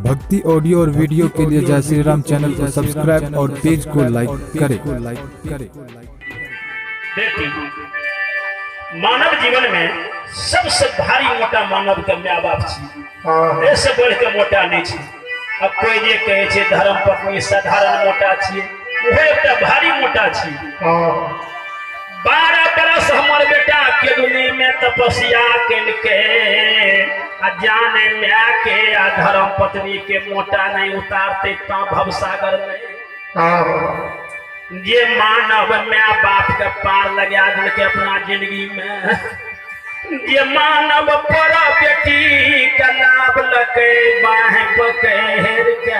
भक्ति ऑडियो और वीडियो के लिए जय श्री राम चैनल को सब्सक्राइब और पेज को लाइक करें। बेटी, मानव जीवन में सबसे भारी मोटा मानव के माँ बाप छी। ऐसे बढ़ के मोटा नहीं छी। अब कोई जे कहे छे धर्म पत्नी साधारण मोटा छी, वो एकटा भारी मोटा छी। 12 बरस हमर बेटा के दुनिया में तपस्या के जाने म्या के आ धर्म पत्नी के मोटा नहीं उतारते ता भवसागर में। ये मानव माँ बाप के पार लगा दिल के अपना जिंदगी में। ये मानव पर बेटी का लाभ लके बाह पकड़ के।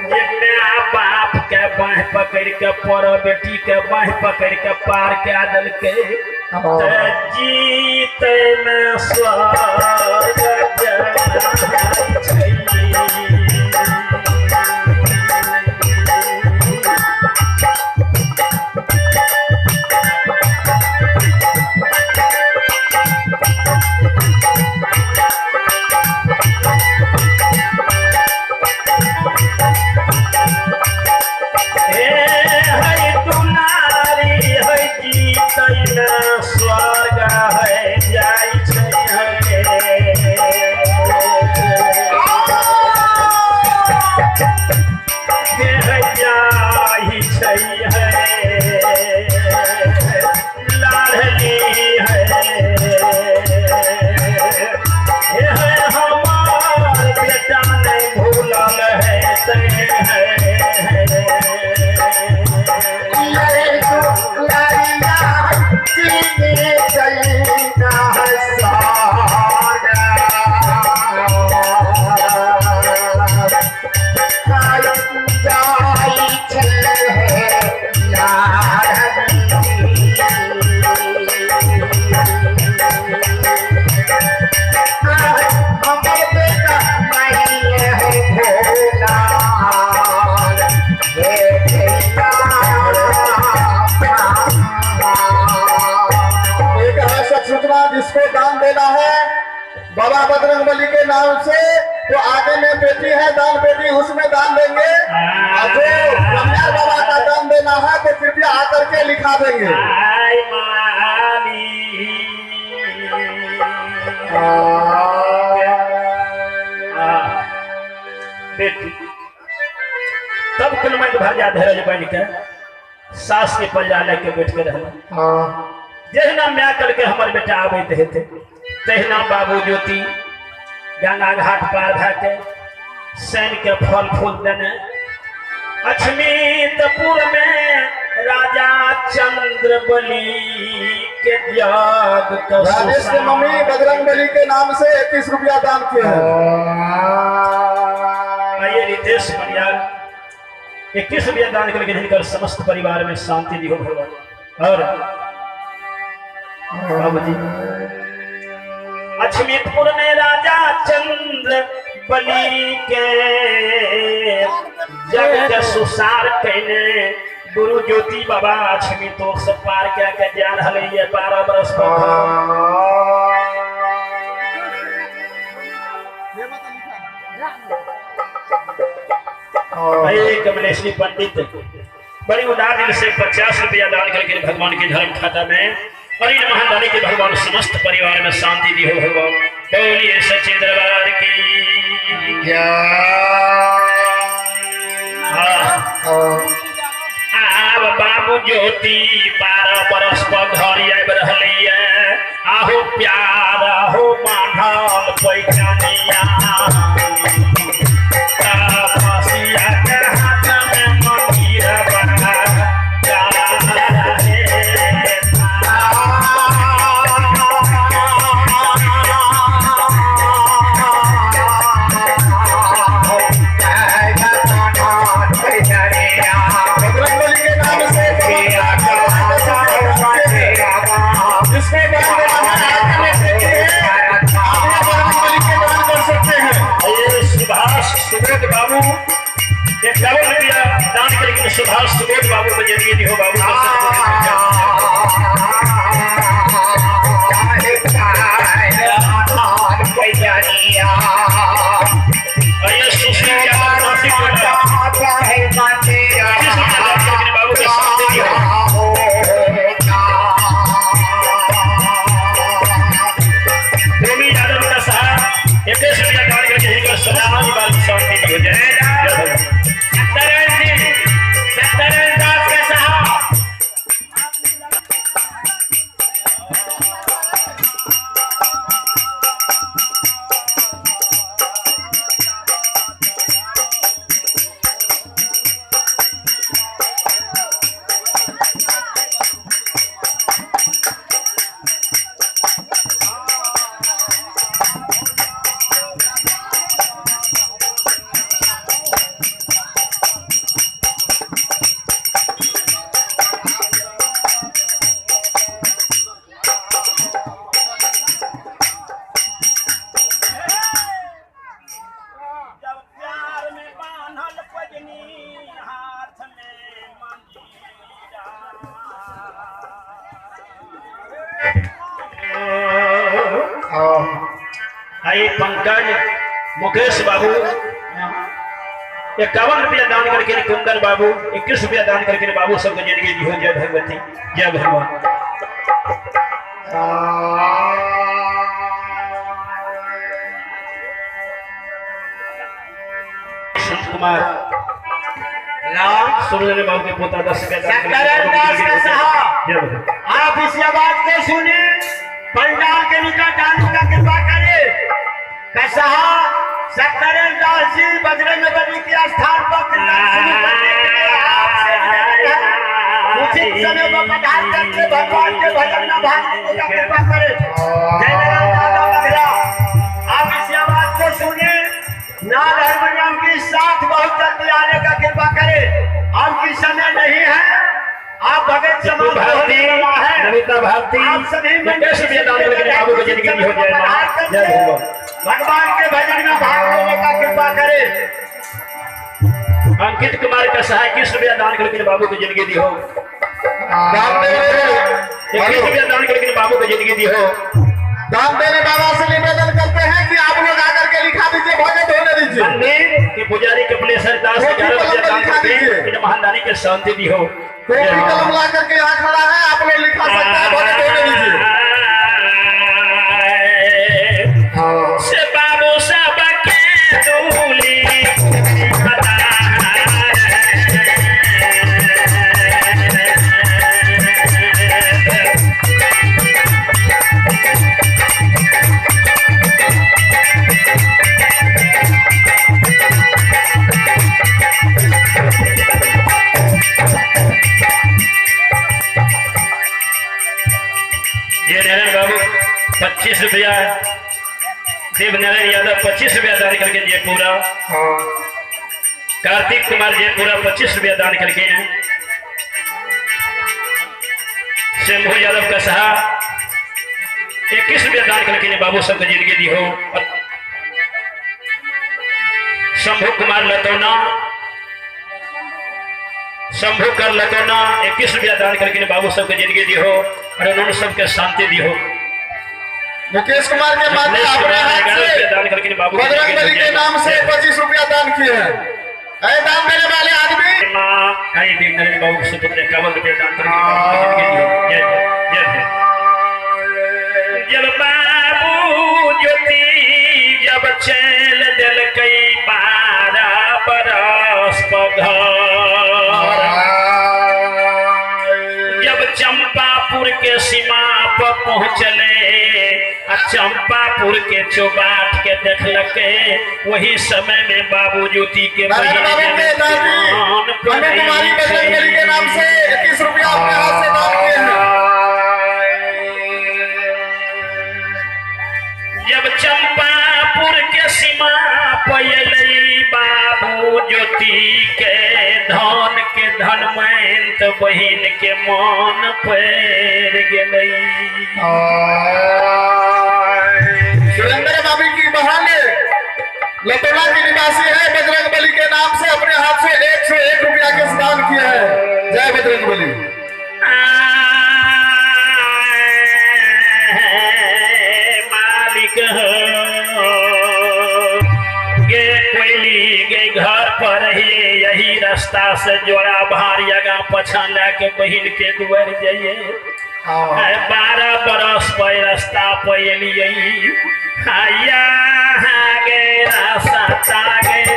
ये माँ बाप के बाह पकड़ के पर बेटी के बाह पकड़ के पार के दिल के। जीत में स्वर्ग जिसको दान देना है बाबा बजरंगबली के नाम से, तो आगे में बेटी है दान बेटी उसमें दान देंगे। और जो रमयार बाबा का दान देना है तो कृपया आकर के लिखा देंगे। बेटी तब कुल में भरिया धैर्य बन के सास के पल्ला लेके बैठ के रहना। जहिना म्या करके हमारे बेटा आबे थे तहिना बाबू ज्योति गंगा घाट पार भाके सैन के फल फूल देने। अछमीतपुर में राजा चंद्रबली के त्याग राजेश के मम्मी बजरंगबली के नाम से 21 रुपया दान किया है। ये रितेश परिवार 21 रुपया दान करके जिनकर समस्त परिवार में शांति दी हो भगवान। और बाबूजी, अछमीतपुर में राजा चंद्र बली के जग के सुसार कहने गुरु ज्योति बाबा अछमीतों से पार क्या के जा रहे ये 12 बरस कमलेश्वरी पंडित बड़ी उदार दिल से 50 रुपया दान करके भगवान के धर्म खाता में और इन महादानी के भगवान समस्त परिवार में शांति दी हो भगवान। बोलिए सच्चे दरबार की जय। आब बाबू ज्योति 12 बरस पर घर आबि रहली है। आहो प्यार आहो मानल पैखानिया दान करके सुभाष सुबोध बाबू को जरिए हो बाबू आई पंकज मुकेश बाबू 51 रुपया दान करके कुंदन बाबू 21 रुपया दान करके बाबू सबको जिंदगी दी हो। जय भगवती जय भगवान। संत कुमार सुनने बाबू के पोता 10 रुपया दान करके आप इस आवाज को सुने, पंडाल के निकट आने का कृपा करे। कैसा सत्यनारायण दास जी बजरंग बली के स्थान पर उचित समय पर पधार करके भगवान के भजन में भाग लेने का कृपा करे। जय नारायण दादा बघेला। आप इस आवाज को सुने, नाल हारमोनियम के साथ बहुत जल्दी आने का कृपा करे। अब की समय नहीं है, आप भगत समाज भारती नमिता भारती आप सभी मुकेश रुपया दान करके बाबू को जिंदगी दी हो। जय भगवान। भगवान के भजन में भाग लेने का कृपा करे। अंकित कुमार का सहाय 21 रुपया दान करके बाबू को जिंदगी दी हो। 21 रुपया दान करके बाबू को जिंदगी दी हो। दान देने बाबा से निवेदन करते हैं कि आप लोग आकर के लिखा दीजिए, भजन होने दीजिए। मंदिर के पुजारी कपिलेश्वर दास 11 रुपया दान करके महादानी के शांति दी हो। कॉपी कलम ला करके यहाँ खड़ा है, आप लोग लिखा सकते हैं, भजन होने दीजिए। से बाबू सब के दूली बाबू 25 रुपया, देवनारायण यादव 25 रुपया दान करके जयपुरा, कार्तिक कुमार जयपुरा 25 रुपया दान करके हैं। शंभू यादव का सहा 21 रुपया दान करके बाबू सबको जिंदगी दी हो। शंभू कुमार लतौना, शंभू कर लतौना 21 रुपया दान करके बाबू सबको जिंदगी दी हो और उन्होंने सबके शांति दी हो। मुकेश कुमार के बाद में अपने हाथ से दान करके बाबू बजरंग बली के नाम से 25 रुपया दान किए हैं। ऐ दान देने वाले आदमी बाबू के सुपुत्र 51 रुपया दान करके बाबू को जिंदगी दी हो। जय जय जय। जब बाबू ज्योति जब चैल दिल कई 12 बरस पघर, जब चंपापुर के सीमा पर पहुंचले, चंपापुर के चौबाट के देखलके, वही समय में बाबू ज्योति के कुमारी बजरंग बली के नाम से 21 रुपया अपने हाथ से दान किए हैं। जब चंपापुर के सीमा पयलई बाबू ज्योति के धन के धनमंत बहिन के मन पैर गेलई। सुरेंद्र बाबू की बहाने लतौना की निवासी है, बजरंग बली के नाम से अपने हाथ से 101 रुपया के दान किया है। जय बजरंग बली। मालिक गे कोयली गे घर पर रहिए, यही रास्ता से जोड़ा भारी आगा पछा लेके बहिन के दुआर जाइए। 12 बरस पर रास्ता पैलिए, गे रास्ता गे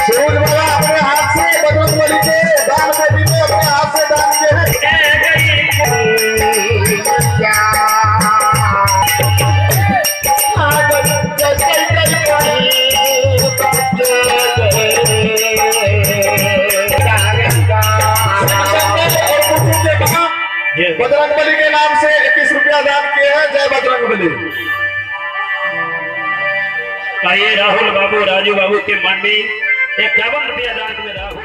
सूरज बाबा अपने हाथ से बजरंग बली के दान पेटी में अपने हाथ से दान किए हैं। बजरंग बली के नाम से 21 रुपया दान किए हैं। जय बजरंग बली। आइए राहुल बाबू राजू बाबू के मन में 51 रुपया दान में राहुल।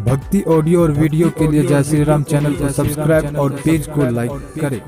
भक्ति ऑडियो और वीडियो के लिए जय श्री राम चैनल को सब्सक्राइब और पेज को लाइक करें।